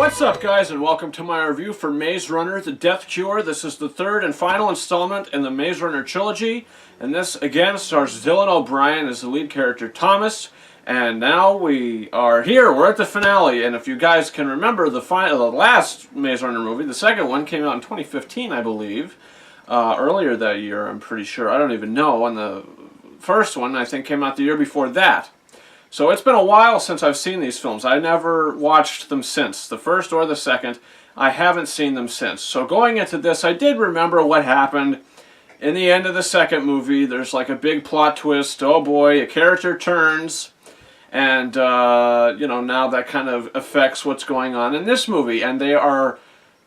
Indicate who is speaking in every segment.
Speaker 1: What's up, guys, and welcome to my review for Maze Runner: The Death Cure. This is the third and final installment in the Maze Runner trilogy, and this again stars Dylan O'Brien as the lead character Thomas. And now we are here. We're at the finale, and if you guys can remember, the last Maze Runner movie, the second one, came out in 2015, I believe. Earlier that year, I'm pretty sure. I don't even know. And the first one, I think, came out the year before that. So it's been a while since I've seen these films. I never watched them since. The first or the second, I haven't seen them since. So going into this, I did remember what happened in the end of the second movie. There's like a big plot twist. Oh boy, a character turns. And, now that kind of affects what's going on in this movie. And they are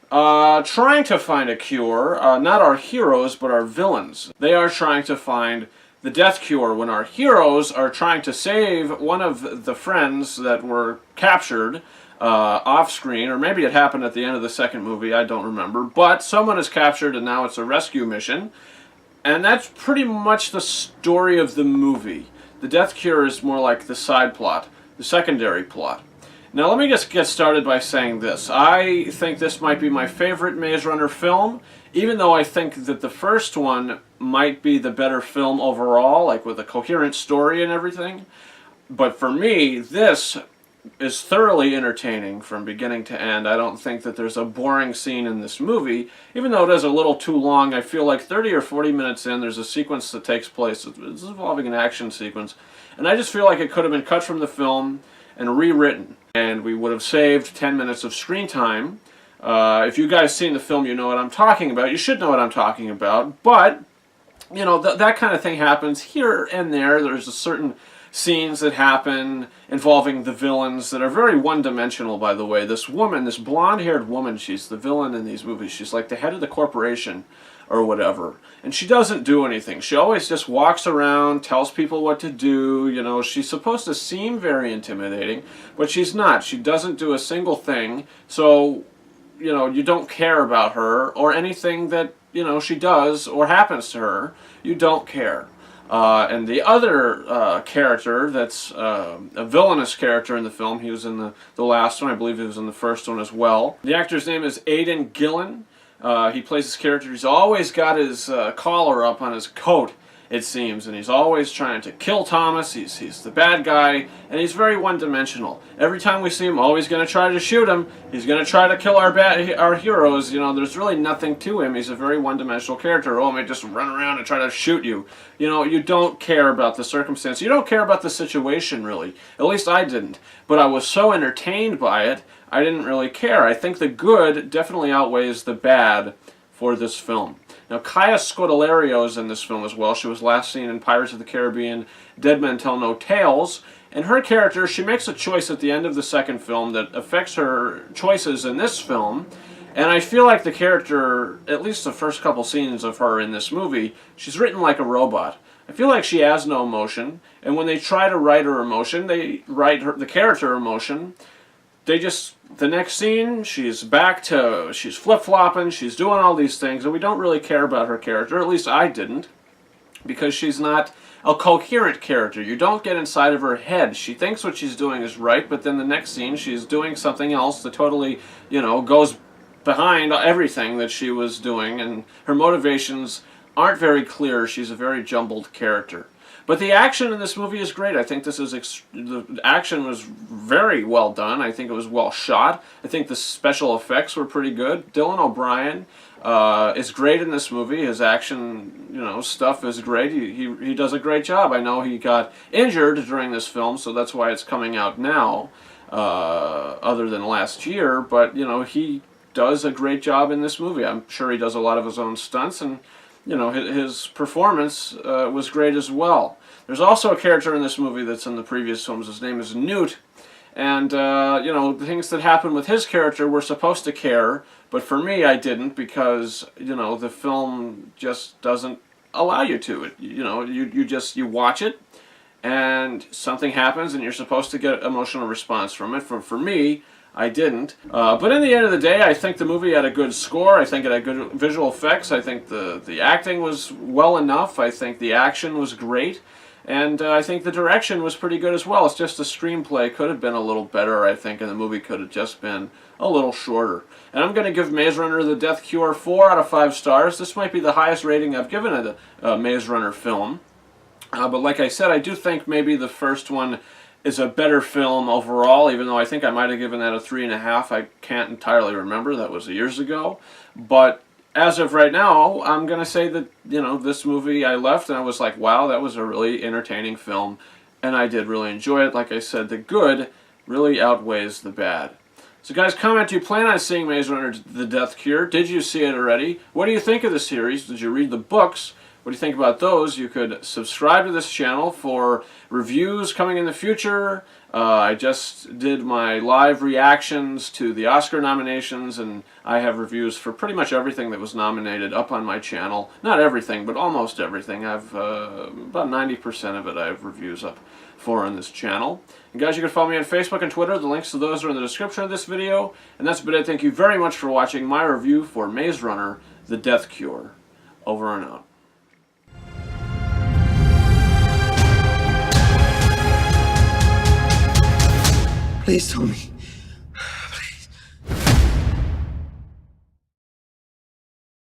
Speaker 1: trying to find a cure. Not our heroes, but our villains. They are trying to find the death cure when our heroes are trying to save one of the friends that were captured off screen, or maybe it happened at the end of the second movie, I don't remember, but someone is captured and now it's a rescue mission, and that's pretty much the story of the movie. The death cure is more like the side plot, the secondary plot. Now let me just get started by saying this. I think this might be my favorite Maze Runner film, even though I think that the first one might be the better film overall, like with a coherent story and everything. But for me, this is thoroughly entertaining from beginning to end. I don't think that there's a boring scene in this movie. Even though it is a little too long, I feel like 30 or 40 minutes in, there's a sequence that takes place. It's involving an action sequence. And I just feel like it could have been cut from the film and rewritten. And we would have saved 10 minutes of screen time. If you guys seen the film, you know what I'm talking about. You should know what I'm talking about. But, that kind of thing happens here and there. There's a certain scenes that happen involving the villains that are very one-dimensional, by the way. This woman, this blonde-haired woman, she's the villain in these movies. She's like the head of the corporation or whatever. And she doesn't do anything. She always just walks around, tells people what to do. She's supposed to seem very intimidating, but she's not. She doesn't do a single thing. So, you don't care about her or anything that, she does or happens to her. You don't care. And the other character that's a villainous character in the film, he was in the last one, I believe he was in the first one as well. The actor's name is Aidan Gillen. He plays this character. He's always got his collar up on his coat, it seems, and he's always trying to kill Thomas. He's the bad guy, and he's very one-dimensional. Every time we see him, he's going to try to shoot him. He's going to try to kill our heroes. There's really nothing to him. He's a very one-dimensional character. I may just run around and try to shoot you. You don't care about the circumstance. You don't care about the situation, really. At least I didn't. But I was so entertained by it, I didn't really care. I think the good definitely outweighs the bad for this film. Now, Kaya Scodelario is in this film as well. She was last seen in Pirates of the Caribbean, Dead Men Tell No Tales. And her character, she makes a choice at the end of the second film that affects her choices in this film. And I feel like the character, at least the first couple scenes of her in this movie, she's written like a robot. I feel like she has no emotion. And when they try to write her emotion, they write the character emotion. The next scene, she's flip-flopping, she's doing all these things, and we don't really care about her character, at least I didn't, because she's not a coherent character. You don't get inside of her head. She thinks what she's doing is right, but then the next scene, she's doing something else that totally, goes behind everything that she was doing, and her motivations aren't very clear. She's a very jumbled character. But the action in this movie is great. I think the action was very well done. I think it was well shot. I think the special effects were pretty good. Dylan O'Brien is great in this movie. His action, stuff is great. He does a great job. I know he got injured during this film, so that's why it's coming out now, other than last year. But, he does a great job in this movie. I'm sure he does a lot of his own stunts, and his performance was great as well. There's also a character in this movie that's in the previous films. His name is Newt. And, the things that happened with his character we're supposed to care. But for me, I didn't because, the film just doesn't allow you to. You watch it and something happens and you're supposed to get emotional response from it. For me, I didn't. But in the end of the day, I think the movie had a good score. I think it had good visual effects. I think the acting was well enough. I think the action was great. And I think the direction was pretty good as well. It's just the screenplay could have been a little better, I think, and the movie could have just been a little shorter. And I'm going to give Maze Runner: The Death Cure 4 out of 5 stars. This might be the highest rating I've given a Maze Runner film. But like I said, I do think maybe the first one is a better film overall, even though I think I might have given that a 3.5. I can't entirely remember. That was years ago. But as of right now, I'm going to say that, this movie I left and I was like, wow, that was a really entertaining film. And I did really enjoy it. Like I said, the good really outweighs the bad. So guys, comment, do you plan on seeing Maze Runner: The Death Cure? Did you see it already? What do you think of the series? Did you read the books? What do you think about those? You could subscribe to this channel for reviews coming in the future. I just did my live reactions to the Oscar nominations, and I have reviews for pretty much everything that was nominated up on my channel. Not everything, but almost everything. I've about 90% of it I have reviews up for on this channel. And guys, you can follow me on Facebook and Twitter. The links to those are in the description of this video. And that's been it. Thank you very much for watching my review for Maze Runner: The Death Cure. Over and out.
Speaker 2: Please tell me.